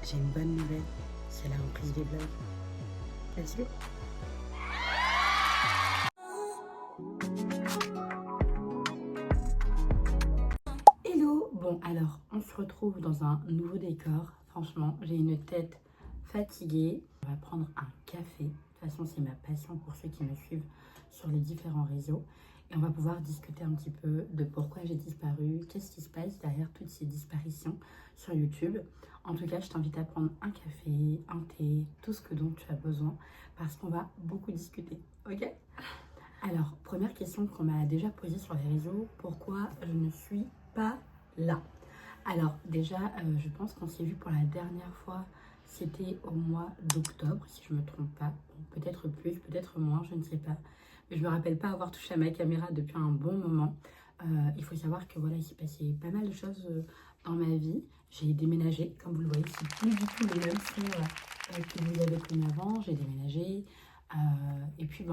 j'ai une bonne nouvelle, c'est la reprise des vlogs. Let's go. Hello. Bon alors, on se retrouve dans un nouveau décor. Franchement, j'ai une tête fatiguée. On va prendre un café. De toute façon, c'est ma passion pour ceux qui me suivent sur les différents réseaux. Et on va pouvoir discuter un petit peu de pourquoi j'ai disparu, qu'est-ce qui se passe derrière toutes ces disparitions sur YouTube. En tout cas, je t'invite à prendre un café, un thé, tout ce que dont tu as besoin, parce qu'on va beaucoup discuter, ok? Alors, première question qu'on m'a déjà posée sur les réseaux, pourquoi je ne suis pas là? Alors déjà, je pense qu'on s'est vu pour la dernière fois, c'était au mois d'octobre, si je ne me trompe pas. Bon, peut-être plus, peut-être moins, je ne sais pas. Mais je ne me rappelle pas avoir touché à ma caméra depuis un bon moment. Il faut savoir que voilà, il s'est passé pas mal de choses dans ma vie. J'ai déménagé, comme vous le voyez, c'est plus du tout les mêmes sons que vous avez connus avant. J'ai déménagé. Et puis,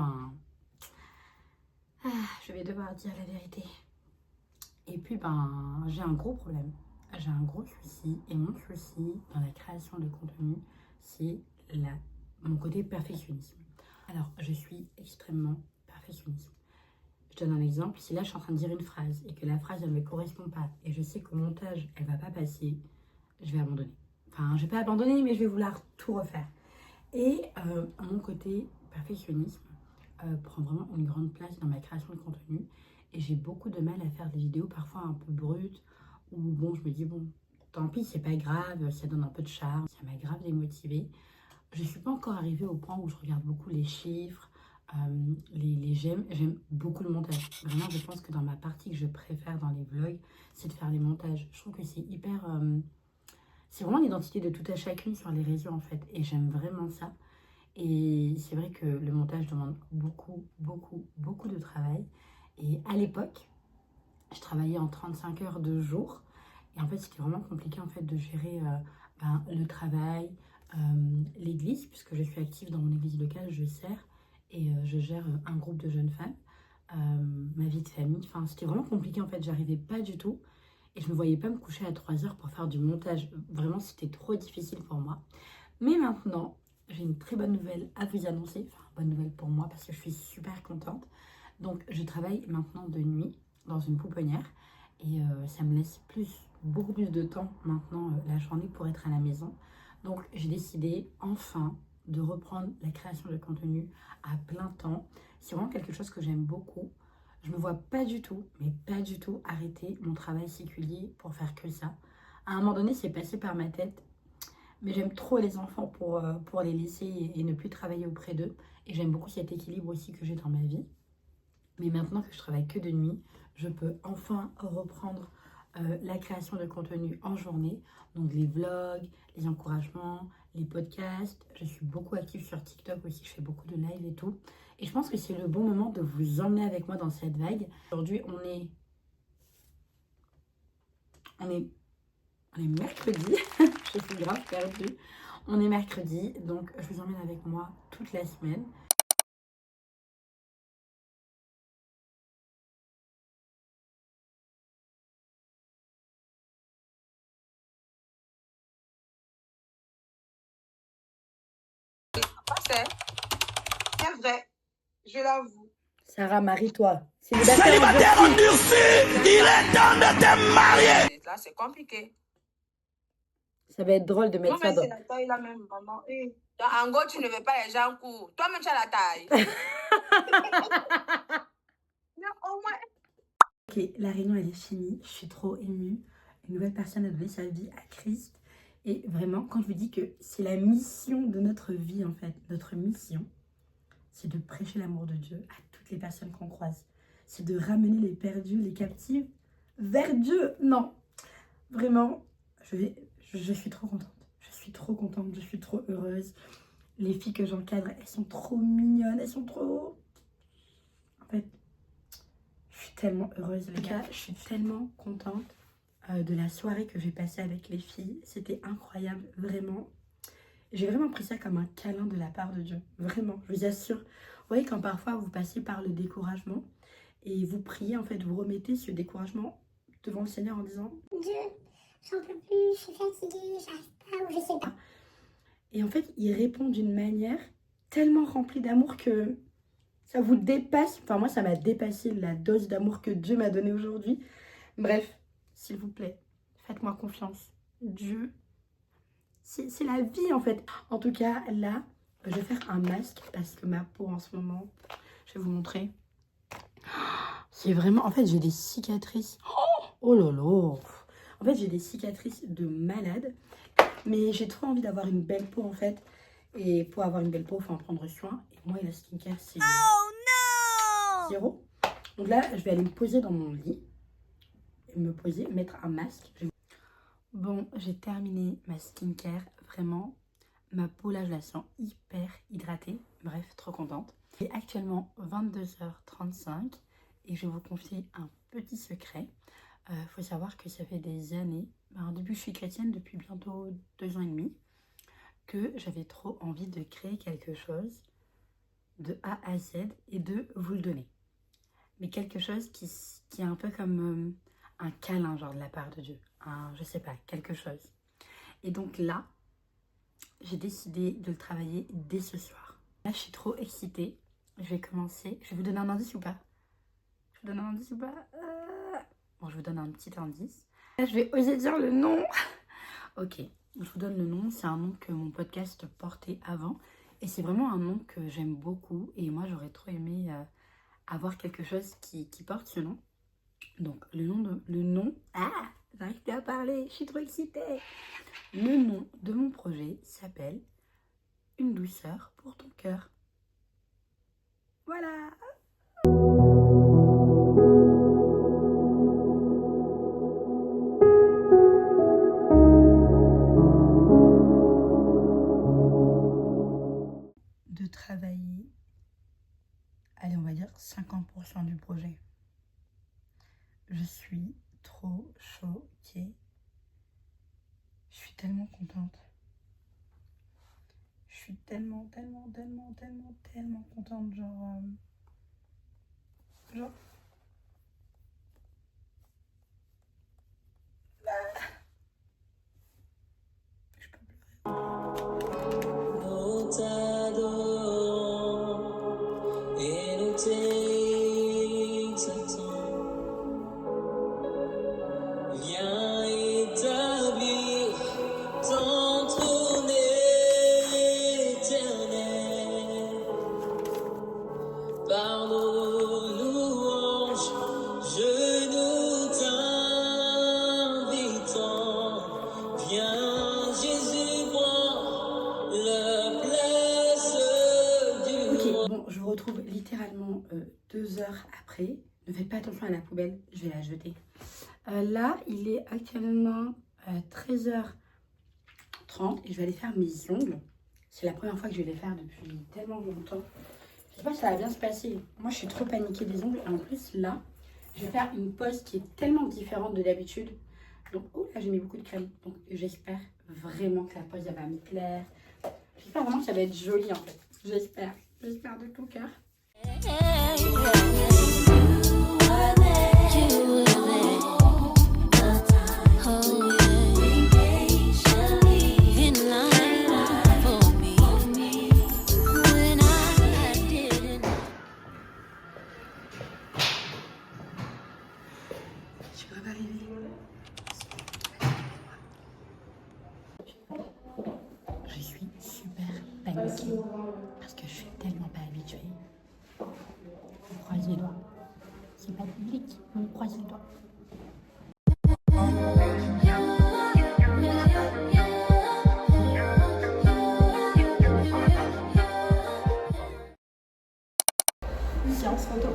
je vais devoir dire la vérité. Et puis, j'ai un gros problème. J'ai un gros souci. Et mon souci dans la création de contenu, c'est mon côté perfectionnisme. Alors, je suis extrêmement perfectionniste. Je donne un exemple. Si là, je suis en train de dire une phrase et que la phrase, elle ne me correspond pas et je sais qu'au montage, elle ne va pas passer, je vais abandonner. Enfin, je ne vais pas abandonner, mais je vais vouloir tout refaire. Et mon côté perfectionnisme prend vraiment une grande place dans ma création de contenu. Et j'ai beaucoup de mal à faire des vidéos parfois un peu brutes, où bon, je me dis, bon, tant pis, c'est pas grave, ça donne un peu de charme, ça m'a grave démotivée. Je ne suis pas encore arrivée au point où je regarde beaucoup les chiffres, les j'aime. J'aime beaucoup le montage. Vraiment, je pense que dans ma partie que je préfère dans les vlogs, c'est de faire les montages. Je trouve que c'est hyper... c'est vraiment l'identité de tout à chacune sur les réseaux, en fait. Et j'aime vraiment ça. Et c'est vrai que le montage demande beaucoup, beaucoup, beaucoup de travail. Et à l'époque, je travaillais en 35 heures de jour. Et en fait, c'était vraiment compliqué en fait, de gérer le travail, l'église, puisque je suis active dans mon église locale, je sers et je gère un groupe de jeunes femmes, ma vie de famille. Enfin, c'était vraiment compliqué en fait, j'arrivais pas du tout. Et je ne me voyais pas me coucher à 3 heures pour faire du montage. Vraiment, c'était trop difficile pour moi. Mais maintenant, j'ai une très bonne nouvelle à vous annoncer. Enfin, bonne nouvelle pour moi parce que je suis super contente. Donc, je travaille maintenant de nuit dans une pouponnière. Et ça me laisse beaucoup plus de temps maintenant la journée pour être à la maison. Donc, j'ai décidé enfin de reprendre la création de contenu à plein temps. C'est vraiment quelque chose que j'aime beaucoup. Je ne me vois pas du tout, mais pas du tout arrêter mon travail séculier pour faire que ça. À un moment donné, c'est passé par ma tête, mais j'aime trop les enfants pour les laisser et ne plus travailler auprès d'eux. Et j'aime beaucoup cet équilibre aussi que j'ai dans ma vie. Mais maintenant que je travaille que de nuit, je peux enfin reprendre la création de contenu en journée. Donc les vlogs, les encouragements, les podcasts. Je suis beaucoup active sur TikTok aussi, je fais beaucoup de live et tout. Et je pense que c'est le bon moment de vous emmener avec moi dans cette vague. Aujourd'hui, on est mercredi. Je suis grave perdue. On est mercredi, donc je vous emmène avec moi toute la semaine. C'est vrai, je l'avoue. Sarah, marie-toi. Célibataire endurci, il est temps de te marier. Là, c'est compliqué. Ça va être drôle de mettre ça Toi-même, dans... c'est la taille là même, maman. En gros, tu ne veux pas les gens courts. Toi-même, tu as la taille. Non, au moins. Ok, la réunion elle est finie, je suis trop émue. Une nouvelle personne a donné sa vie à Christ. Et vraiment, quand je vous dis que c'est la mission de notre vie en fait, notre mission, c'est de prêcher l'amour de Dieu à toutes les personnes qu'on croise. C'est de ramener les perdus, les captifs vers Dieu. Non, vraiment, je suis trop contente. Je suis trop contente, je suis trop heureuse. Les filles que j'encadre, elles sont trop mignonnes, elles sont trop... En fait, je suis tellement heureuse les gars, je suis tellement contente de la soirée que j'ai passée avec les filles. C'était incroyable, vraiment. J'ai vraiment pris ça comme un câlin de la part de Dieu, vraiment, je vous assure. Vous voyez quand parfois vous passez par le découragement et vous priez, en fait, vous remettez ce découragement devant le Seigneur en disant « Dieu, j'en peux plus, je suis fatiguée, j'arrive pas, ou je sais pas. Et en fait, il répond d'une manière tellement remplie d'amour que ça vous dépasse. Enfin, moi, ça m'a dépassé la dose d'amour que Dieu m'a donnée aujourd'hui. Bref, s'il vous plaît, faites-moi confiance. Dieu, c'est la vie en fait. En tout cas, là, je vais faire un masque parce que ma peau en ce moment, je vais vous montrer. C'est vraiment... En fait, j'ai des cicatrices. Oh là là. En fait, j'ai des cicatrices de malade. Mais j'ai trop envie d'avoir une belle peau en fait. Et pour avoir une belle peau, il faut en prendre soin. Et moi, la skincare, c'est zéro. Donc là, je vais aller me poser dans mon lit. Me poser, mettre un masque. Bon, j'ai terminé ma skincare. Vraiment, ma peau là, je la sens hyper hydratée. Bref, trop contente. Il est actuellement 22h35 et je vais vous confier un petit secret. Faut savoir que ça fait des années, au début je suis chrétienne depuis bientôt 2 ans et demi, que j'avais trop envie de créer quelque chose de A à Z et de vous le donner. Mais quelque chose qui est un peu comme un câlin genre de la part de Dieu. Je sais pas, quelque chose. Et donc là, j'ai décidé de le travailler dès ce soir. Là, je suis trop excitée. Je vais commencer. Je vais vous donner un indice ou pas? Je vous donne un indice ou pas? Bon, je vous donne un petit indice. Là, je vais oser dire le nom. Ok, je vous donne le nom. C'est un nom que mon podcast portait avant. Et c'est vraiment un nom que j'aime beaucoup. Et moi, j'aurais trop aimé avoir quelque chose qui porte ce nom. Donc, le nom... Ah, j'arrive plus à parler. Je suis trop excitée. Le nom de mon projet s'appelle Une douceur pour ton cœur. Voilà. De travailler, allez, on va dire 50% du projet. Je suis trop choquée. Je suis tellement contente. Je suis tellement contente. Genre... Je peux pleurer. Nous t'adorons et nous t'exaltons. Viens établir ton trône éternel. Par nos louanges, je nous t'invitons. Viens Jésus, prends la place du roi. Bon, je vous retrouve littéralement 2 heures après. Ne faites pas attention à la poubelle, je vais la jeter. Là, il est actuellement 13h30 et je vais aller faire mes ongles. C'est la première fois que je vais les faire depuis tellement longtemps. Je sais pas si ça va bien se passer. Moi, je suis trop paniquée des ongles. Et en plus, là, je vais faire une pose qui est tellement différente de d'habitude. Donc, oh là, j'ai mis beaucoup de crème. Donc, j'espère vraiment que la pose, elle va me plaire. J'espère vraiment que ça va être joli, en fait. J'espère. J'espère de tout cœur. Je suis super paniquée parce que je suis tellement pas habituée. On croise les doigts. C'est pas public, on croise les doigts. Séance photo.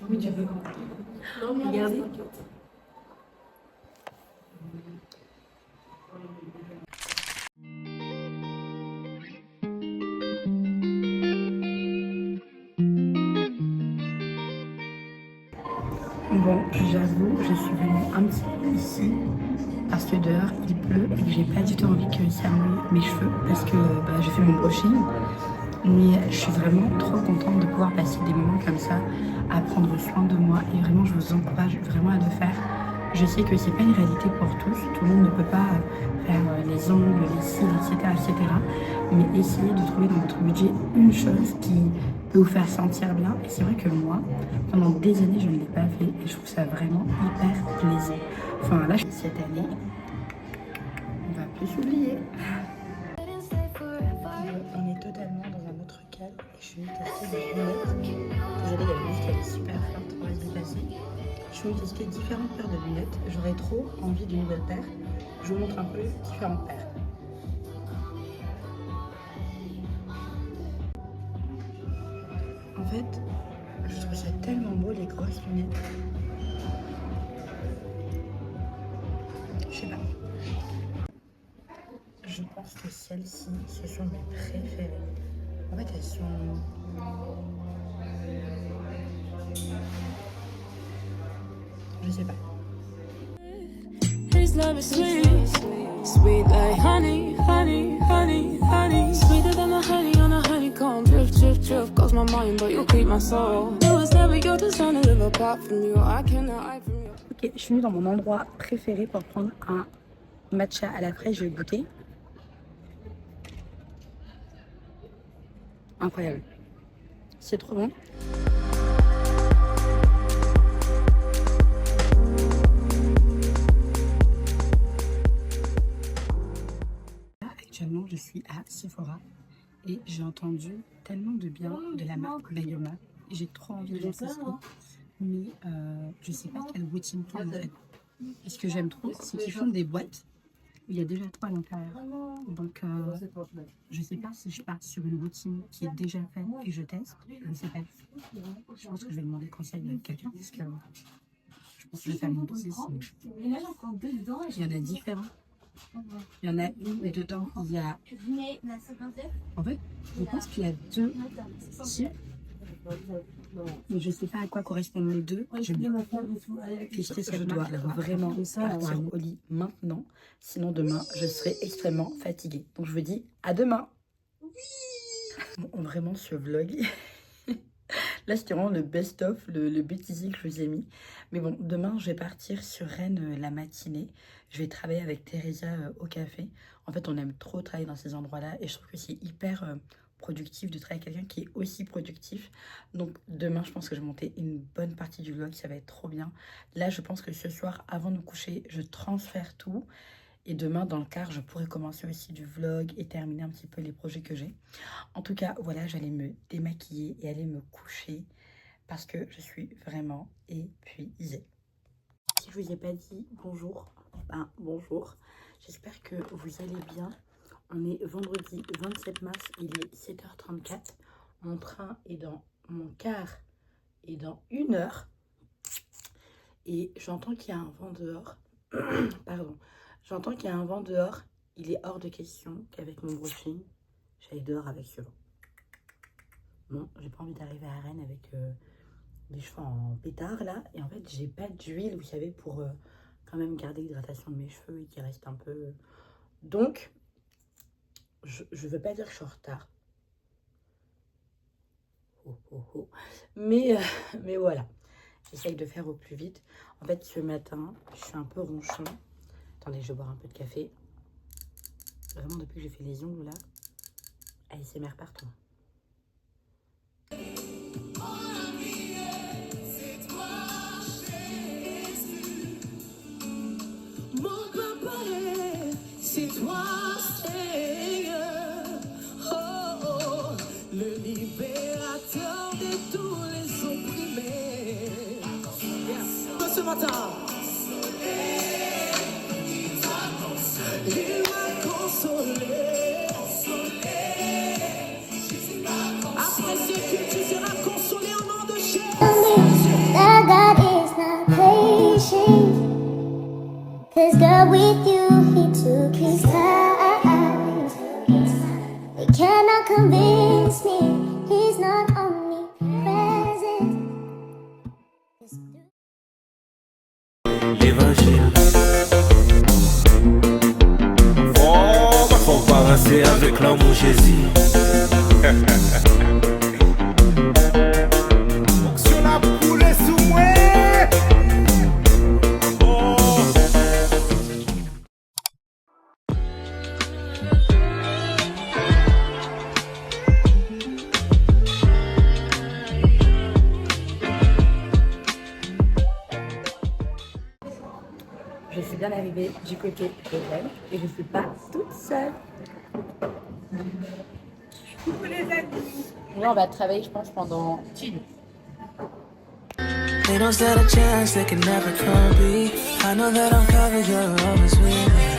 Oui, tu peux. Regardez. Bon, j'avoue, je suis venue un petit peu ici parce que dehors il pleut et que j'ai pas du tout envie que ça mouille mes cheveux parce que j'ai fait mon brushing. Mais je suis vraiment trop contente de pouvoir passer des moments comme ça, à prendre soin de moi. Et vraiment, je vous encourage vraiment à le faire. Je sais que c'est pas une réalité pour tous. Tout le monde ne peut pas faire les ongles, les cils, etc. Mais essayez de trouver dans votre budget une chose qui peut vous faire sentir bien. Et c'est vrai que moi, pendant des années, je ne l'ai pas fait. Et je trouve ça vraiment hyper plaisant. Enfin là, cette année, on va plus s'oublier. On est totalement dans un autre cadre. Je suis venue tester des lunettes. Désolée, il y a une musique qui est super forte, on va se déplacer. Je suis venue tester différentes paires de lunettes. J'aurais trop envie d'une nouvelle paire. Je vous montre un peu différentes paires. En fait, je trouve ça tellement beau les grosses lunettes. Je sais pas. Je pense que celles-ci, ce sont mes préférées. En fait, elles sont... Je sais pas. His love is sweet, sweet like honey, honey, honey, honey. Sweeter than the honey on a honeycomb. Drip, drip, drip, goes my mind, but you keep my soul. It was never your design to live apart from you. I cannot hide from you. Ok, je suis venue dans mon endroit préféré pour prendre un matcha à la fraise. Je vais goûter. Incroyable. C'est trop bon. Là, actuellement, je suis à Sephora et j'ai entendu tellement de bien de la marque Bayoma. J'ai trop envie de tester. Mais je sais pas quel routine prendre en fait. Et ce que j'aime trop, c'est qu'ils font des boîtes où il y a déjà tout à l'intérieur. Donc je sais pas si je pars sur une routine qui est déjà faite et je teste. Je ne sais pas. Je pense que je vais demander conseil à quelqu'un parce que je pense que je vais faire une grossesse. Il y en a différents. Il y en a une et dedans il y a... En fait, je pense qu'il y a deux types. Mais je ne sais pas à quoi correspondent les deux. Je vais tester cette doigt vraiment partir au lit maintenant. Sinon demain, je serai extrêmement fatiguée. Donc je vous dis à demain. Bon, vraiment ce vlog. Là c'était vraiment le best-of, le bêtisier que je vous ai mis. Mais bon, demain je vais partir sur Rennes la matinée. Je vais travailler avec Teresa au café. En fait on aime trop travailler dans ces endroits-là. Et je trouve que c'est hyper... productif de travailler avec quelqu'un qui est aussi productif. Donc demain je pense que je vais monter une bonne partie du vlog, ça va être trop bien. Là je pense que ce soir avant de me coucher je transfère tout et demain dans le car je pourrai commencer aussi du vlog et terminer un petit peu les projets que j'ai. En tout cas voilà, j'allais me démaquiller et aller me coucher parce que je suis vraiment épuisée. Si je vous ai pas dit bonjour, bonjour, j'espère que vous allez bien. On est vendredi 27 mars, il est 7h34. Mon train est dans mon car et dans 1 heure. Et j'entends qu'il y a un vent dehors. Pardon. J'entends qu'il y a un vent dehors. Il est hors de question qu'avec mon brushing, j'aille dehors avec ce vent. Non, j'ai pas envie d'arriver à Rennes avec des cheveux en pétard là. Et en fait, j'ai pas d'huile, vous savez, pour quand même garder l'hydratation de mes cheveux et qui reste un peu... Donc... Je veux pas dire que je suis en retard. Mais voilà. J'essaye de faire au plus vite. En fait, ce matin, je suis un peu ronchon. Attendez, je vais boire un peu de café. Vraiment, depuis que j'ai fait les ongles, là, ASMR partout. C'est toi, Seigneur, oh, le libérateur de tous les opprimés. Yes. Ce matin, il m'a consolé. Après ce que tu seras consolé au nom de Jésus. That God is not patient, 'cause God with you, He took His time. They cannot convince me He's not omnipresent. L'évangile. Faut pas rincer avec l'amour Jésus. bien d'arriver du côté de Rennes et je ne suis pas toute seule. Coucou les amis. Là, on va travailler, je pense, pendant 10 minutes. They don't stand a chance, they can never come be. I know that I'm covered, you're always with me.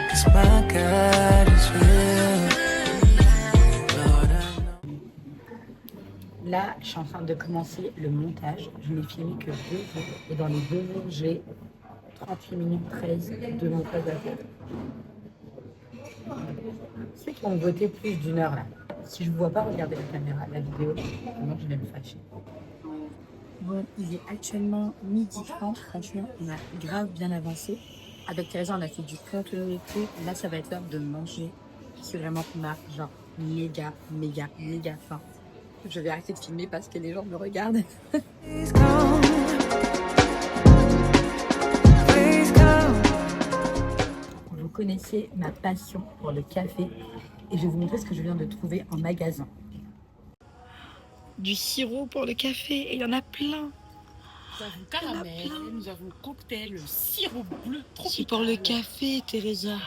'Cause my God is real. Lord, I know. Là, je suis en train de commencer le montage. Je n'ai filmé que 2 jours. Et dans les 2 jours, j'ai 38 minutes 13 de montage à faire. Ceux qui ont voté plus d'une heure là, si je ne vois pas regarder la caméra, la vidéo, moi je vais me fâcher. Bon, il est actuellement 12h30. Franchement, on a grave bien avancé. Avec Teresa, on a fait du contenu et tout. Là, ça va être l'heure de manger. C'est vraiment qu'on a genre méga faim. Je vais arrêter de filmer parce que les gens me regardent. Please come. Please come. Vous connaissez ma passion pour le café et je vais vous montrer ce que je viens de trouver en magasin. Du sirop pour le café et il y en a plein. Nous avons caramel, nous avons cocktail, sirop bleu tropical. C'est pour le café, Teresa.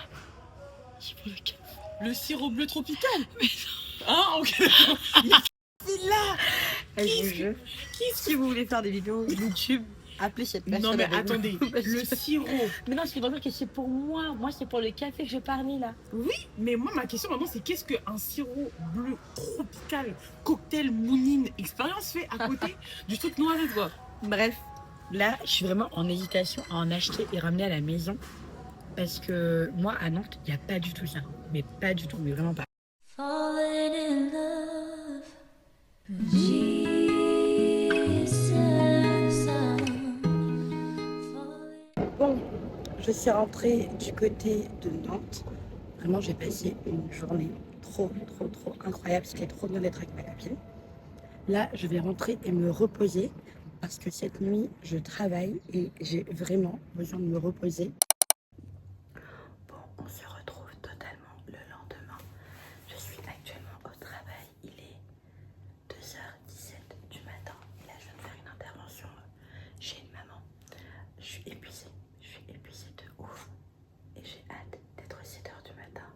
C'est pour le café. Le sirop bleu tropical. Ah, ok. C'est là. Si vous voulez faire des vidéos YouTube, appelez cette personne. Non mais avec attendez, nous. le sirop. Mais non, c'est pas dire que c'est pour moi. Moi, c'est pour le café que je parlais là. Oui, mais moi ma question maintenant c'est qu'est-ce qu'un sirop bleu tropical cocktail mounine expérience fait à côté du truc noir et quoi. Bref, là, je suis vraiment en hésitation à en acheter et ramener à la maison. Parce que moi, à Nantes, il n'y a pas du tout ça. Mais pas du tout, mais vraiment pas. Falling in love with Jesus. Bon, je suis rentrée du côté de Nantes. Vraiment, j'ai passé une journée trop incroyable. C'était trop bien d'être avec ma copine. Là, je vais rentrer et me reposer. Parce que cette nuit, je travaille et j'ai vraiment besoin de me reposer. Bon, on se retrouve totalement le lendemain. Je suis actuellement au travail. Il est 2h17 du matin. Et là, je viens de faire une intervention chez une maman. Je suis épuisée de ouf. Et j'ai hâte d'être 7h du matin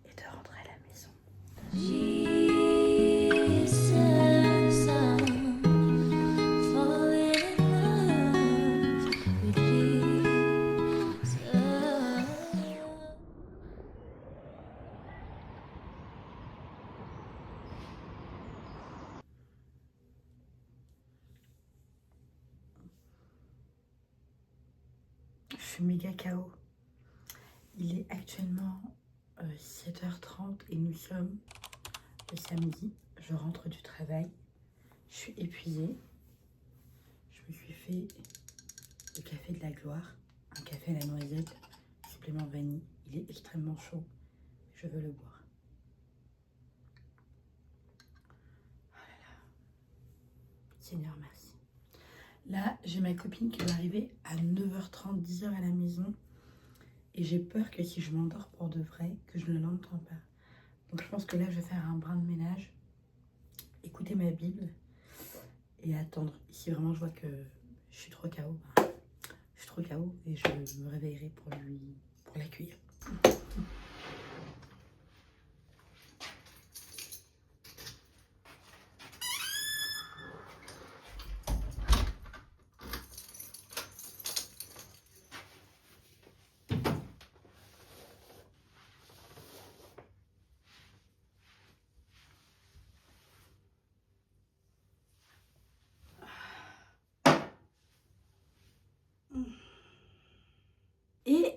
et de rentrer à la maison. Je suis méga KO. Il est actuellement 7h30 et nous sommes le samedi. Je rentre du travail. Je suis épuisée. Je me suis fait le café de la gloire. Un café à la noisette, supplément vanille. Il est extrêmement chaud. Je veux le boire. Oh là là. Seigneur, merci. Là, j'ai ma copine qui va arriver à 9h30, 10h à la maison. Et j'ai peur que si je m'endors pour de vrai, que je ne l'entends pas. Donc je pense que là, je vais faire un brin de ménage, écouter ma Bible et attendre. Si vraiment je vois que je suis trop KO, je suis trop KO et je me réveillerai pour l'accueillir.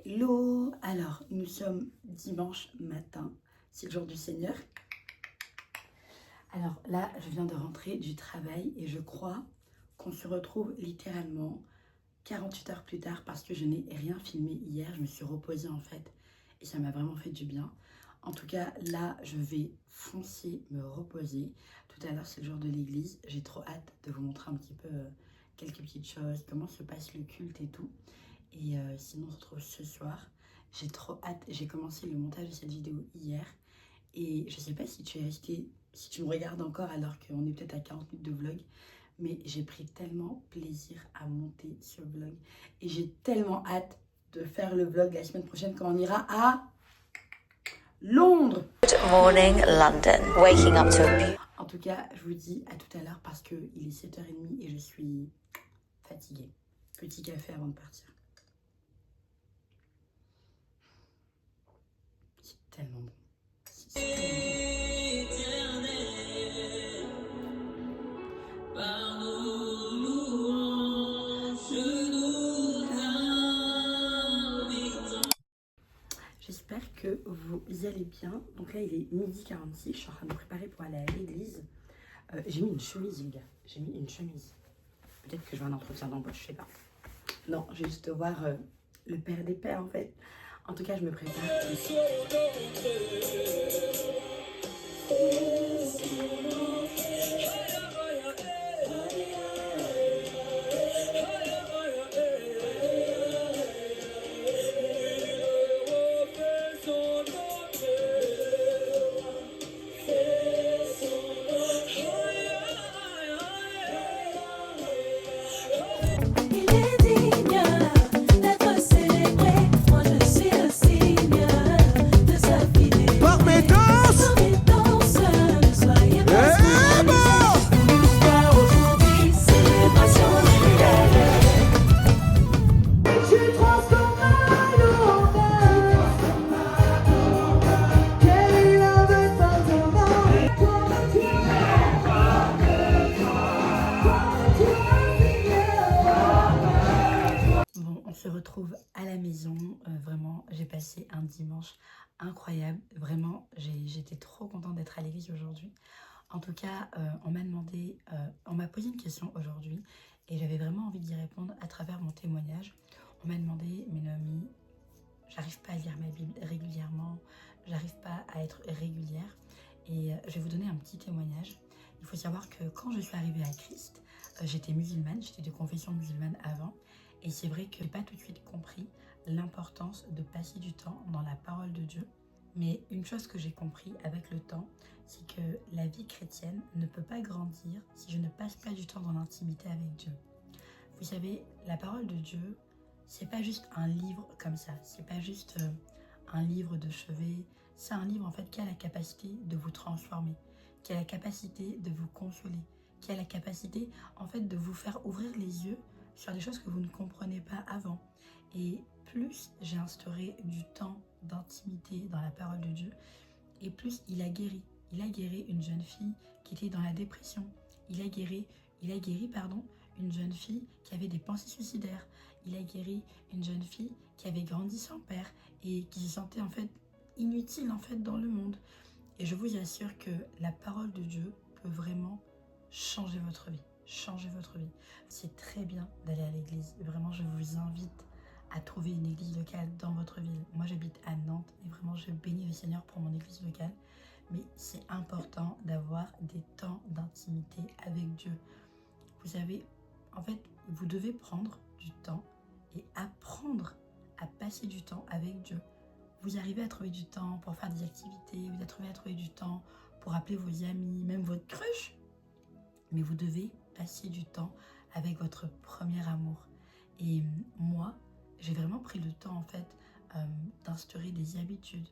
Hello! Alors, nous sommes dimanche matin, c'est le jour du Seigneur. Alors là, je viens de rentrer du travail et je crois qu'on se retrouve littéralement 48 heures plus tard parce que je n'ai rien filmé hier. Je me suis reposée en fait et ça m'a vraiment fait du bien. En tout cas, là, je vais foncer, me reposer. Tout à l'heure, c'est le jour de l'église. J'ai trop hâte de vous montrer un petit peu quelques petites choses, comment se passe le culte et tout. Et sinon, on se retrouve ce soir. J'ai trop hâte. J'ai commencé le montage de cette vidéo hier. Et je sais pas si tu es resté, si tu me regardes encore alors qu'on est peut-être à 40 minutes de vlog. Mais j'ai pris tellement plaisir à monter ce vlog. Et j'ai tellement hâte de faire le vlog la semaine prochaine quand on ira à Londres. Good morning, London. Waking up to a En tout cas, je vous dis à tout à l'heure parce qu'il est 7h30 et je suis fatiguée. Petit café avant de partir. C'est tellement bon. C'est tellement bon. J'espère que vous allez bien. Donc là, il est 12h46. Je suis en train de me préparer pour aller à l'église. J'ai mis une chemise, les gars. J'ai mis une chemise. Peut-être que je vais un entretien d'embauche, je sais pas. Non, je vais juste voir le père des pères, en fait. En tout cas, je me prépare. Il est digne d'être célébré. Moi je suis le signe de sa fidélité. Par mes danses. Par mes danses, ne soyez pas scandalisés. Car aujourd'hui, célébration jubilaire. Je suis transformé en quel love Bon, on se retrouve à la maison. Vraiment, j'ai passé un dimanche incroyable. Vraiment, j'étais trop contente d'être à l'église aujourd'hui. En tout cas, on m'a posé une question aujourd'hui et j'avais vraiment envie d'y répondre à travers mon témoignage. On m'a demandé, mais Naomi, j'arrive pas à lire ma Bible régulièrement, j'arrive pas à être régulière. Et je vais vous donner un petit témoignage. Il faut savoir que quand je suis arrivée à Christ, j'étais musulmane, j'étais de confession musulmane avant. Et c'est vrai que je n'ai pas tout de suite compris l'importance de passer du temps dans la parole de Dieu. Mais une chose que j'ai compris avec le temps, c'est que la vie chrétienne ne peut pas grandir si je ne passe pas du temps dans l'intimité avec Dieu. Vous savez, la parole de Dieu, c'est pas juste un livre comme ça, c'est pas juste un livre de chevet, c'est un livre en fait qui a la capacité de vous transformer, qui a la capacité de vous consoler, qui a la capacité en fait de vous faire ouvrir les yeux sur des choses que vous ne comprenez pas avant. Et plus j'ai instauré du temps d'intimité dans la parole de Dieu, et plus il a guéri. Il a guéri une jeune fille qui était dans la dépression. Il a guéri, une jeune fille qui avait des pensées suicidaires. Il a guéri une jeune fille qui avait grandi sans père et qui se sentait en fait inutile en fait dans le monde. Et je vous assure que la parole de Dieu peut vraiment changer votre vie. Changer votre vie. C'est très bien d'aller à l'église. Vraiment, je vous invite à trouver une église locale dans votre ville. Moi, j'habite à Nantes et vraiment, je bénis le Seigneur pour mon église locale. Mais c'est important d'avoir des temps d'intimité avec Dieu. Vous savez, en fait, vous devez prendre du temps et apprendre à passer du temps avec Dieu. Vous arrivez à trouver du temps pour faire des activités, vous arrivez à trouver du temps pour appeler vos amis, même votre crush. Mais vous devez passer du temps avec votre premier amour. Et moi, j'ai vraiment pris le temps en fait d'instaurer des habitudes.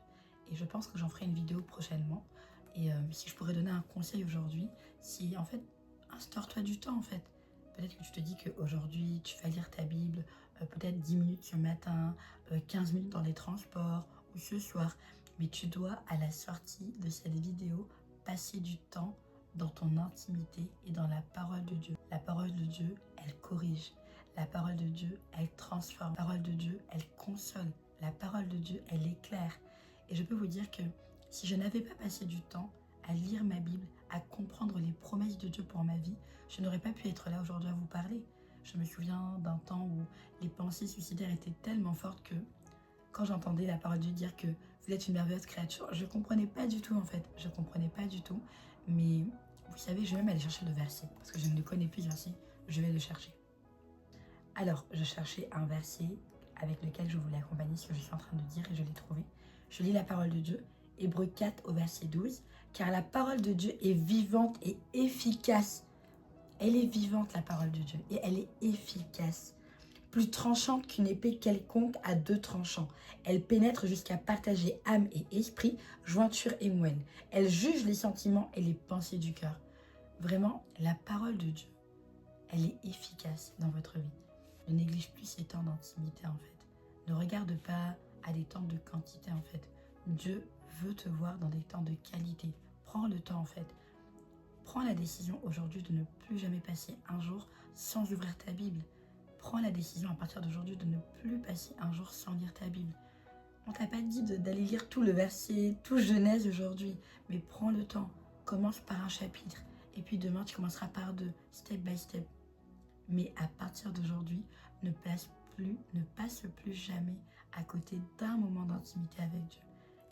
Et je pense que j'en ferai une vidéo prochainement. Et si je pourrais donner un conseil aujourd'hui, c'est en fait, instaure-toi du temps en fait. Peut-être que tu te dis qu'aujourd'hui, tu vas lire ta Bible, peut-être 10 minutes ce matin, 15 minutes dans les transports ou ce soir. Mais tu dois, à la sortie de cette vidéo, passer du temps dans ton intimité et dans la parole de Dieu. La parole de Dieu, elle corrige. La parole de Dieu, elle transforme. La parole de Dieu, elle console. La parole de Dieu, elle éclaire. Et je peux vous dire que si je n'avais pas passé du temps à lire ma Bible, à comprendre les promesses de Dieu pour ma vie, je n'aurais pas pu être là aujourd'hui à vous parler. Je me souviens d'un temps où les pensées suicidaires étaient tellement fortes que quand j'entendais la parole de Dieu dire que vous êtes une merveilleuse créature, je ne comprenais pas du tout en fait. Je ne comprenais pas du tout. Mais vous savez, je vais même aller chercher le verset parce que je ne connais plus le verset. Je vais le chercher. Alors, je cherchais un verset avec lequel je voulais accompagner ce que je suis en train de dire et je l'ai trouvé. Je lis la parole de Dieu, Hébreux 4 au verset 12. Car la parole de Dieu est vivante et efficace. Elle est vivante, la parole de Dieu, et elle est efficace. plus tranchante qu'une épée quelconque à 2 tranchants. Elle pénètre jusqu'à partager âme et esprit, jointure et moelle. Elle juge les sentiments et les pensées du cœur. Vraiment, la parole de Dieu, elle est efficace dans votre vie. Ne néglige plus ces temps d'intimité en fait. Ne regarde pas à des temps de quantité en fait. Dieu veut te voir dans des temps de qualité. Prends le temps en fait. Prends la décision aujourd'hui de ne plus jamais passer un jour sans ouvrir ta Bible. Prends la décision à partir d'aujourd'hui de ne plus passer un jour sans lire ta Bible. On t'a pas dit d'aller lire tout le verset, tout Genèse aujourd'hui, mais prends le temps. Commence par un chapitre et puis demain tu commenceras par 2, step by step. Mais à partir d'aujourd'hui, ne passe plus jamais à côté d'un moment d'intimité avec Dieu.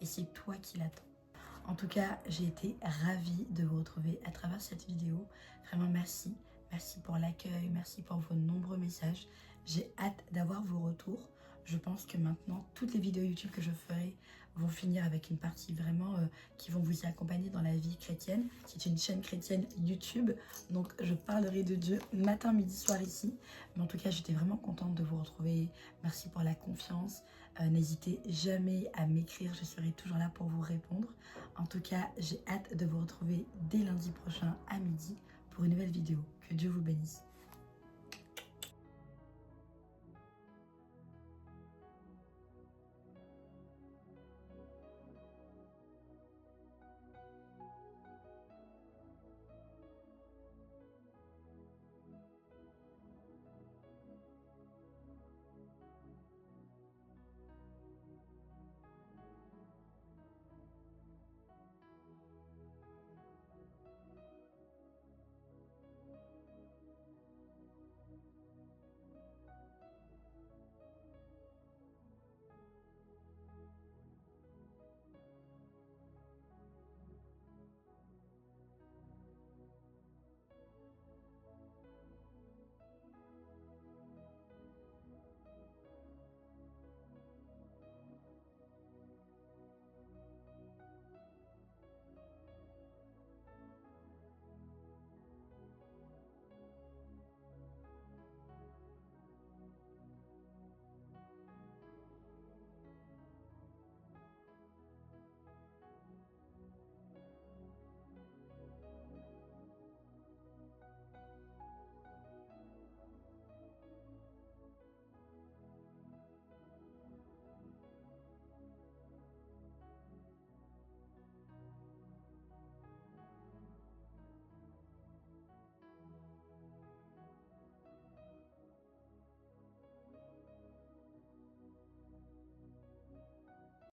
Et c'est toi qui l'attends. En tout cas, j'ai été ravie de vous retrouver à travers cette vidéo. Vraiment merci. Merci pour l'accueil, merci pour vos nombreux messages. J'ai hâte d'avoir vos retours. Je pense que maintenant, toutes les vidéos YouTube que je ferai vont finir avec une partie vraiment qui vont vous accompagner dans la vie chrétienne. C'est une chaîne chrétienne YouTube, donc je parlerai de Dieu matin, midi, soir ici. Mais en tout cas, j'étais vraiment contente de vous retrouver. Merci pour la confiance. N'hésitez jamais à m'écrire, je serai toujours là pour vous répondre. En tout cas, j'ai hâte de vous retrouver dès lundi prochain à midi pour une nouvelle vidéo. Que Dieu vous bénisse.